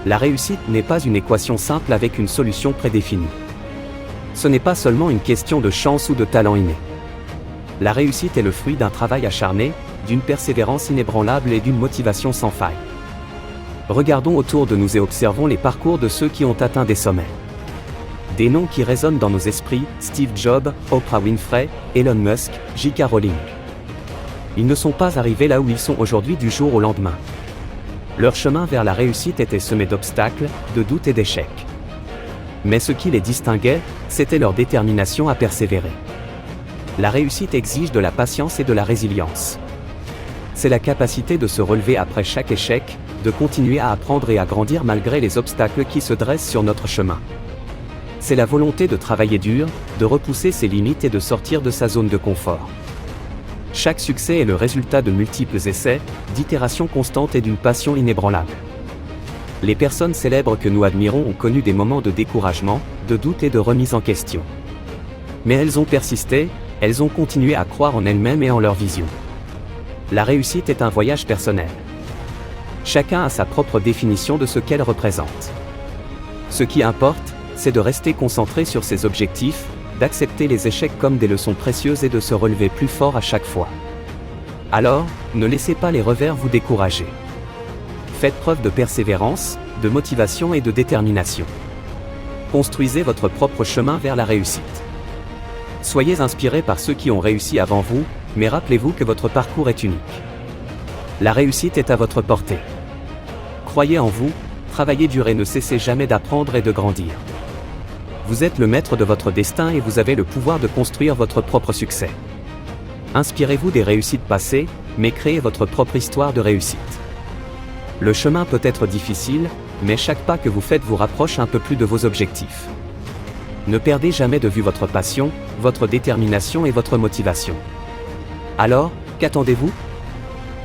La réussite n'est pas une équation simple avec une solution prédéfinie. Ce n'est pas seulement une question de chance ou de talent inné. La réussite est le fruit d'un travail acharné, d'une persévérance inébranlable et d'une motivation sans faille. Regardons autour de nous et observons les parcours de ceux qui ont atteint des sommets. Des noms qui résonnent dans nos esprits, Steve Jobs, Oprah Winfrey, Elon Musk, J.K. Rowling. Ils ne sont pas arrivés là où ils sont aujourd'hui du jour au lendemain. Leur chemin vers la réussite était semé d'obstacles, de doutes et d'échecs. Mais ce qui les distinguait, c'était leur détermination à persévérer. La réussite exige de la patience et de la résilience. C'est la capacité de se relever après chaque échec, de continuer à apprendre et à grandir malgré les obstacles qui se dressent sur notre chemin. C'est la volonté de travailler dur, de repousser ses limites et de sortir de sa zone de confort. Chaque succès est le résultat de multiples essais, d'itérations constantes et d'une passion inébranlable. Les personnes célèbres que nous admirons ont connu des moments de découragement, de doute et de remise en question. Mais elles ont persisté, elles ont continué à croire en elles-mêmes et en leur vision. La réussite est un voyage personnel. Chacun a sa propre définition de ce qu'elle représente. Ce qui importe, c'est de rester concentré sur ses objectifs, d'accepter les échecs comme des leçons précieuses et de se relever plus fort à chaque fois. Alors, ne laissez pas les revers vous décourager. Faites preuve de persévérance, de motivation et de détermination. Construisez votre propre chemin vers la réussite. Soyez inspirés par ceux qui ont réussi avant vous, mais rappelez-vous que votre parcours est unique. La réussite est à votre portée. Croyez en vous, travaillez dur et ne cessez jamais d'apprendre et de grandir. Vous êtes le maître de votre destin et vous avez le pouvoir de construire votre propre succès. Inspirez-vous des réussites passées, mais créez votre propre histoire de réussite. Le chemin peut être difficile, mais chaque pas que vous faites vous rapproche un peu plus de vos objectifs. Ne perdez jamais de vue votre passion, votre détermination et votre motivation. Alors, qu'attendez-vous ?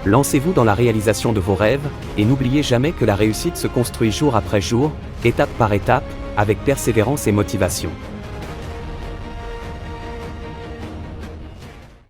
Lancez-vous dans la réalisation de vos rêves, et n'oubliez jamais que la réussite se construit jour après jour, étape par étape, avec persévérance et motivation.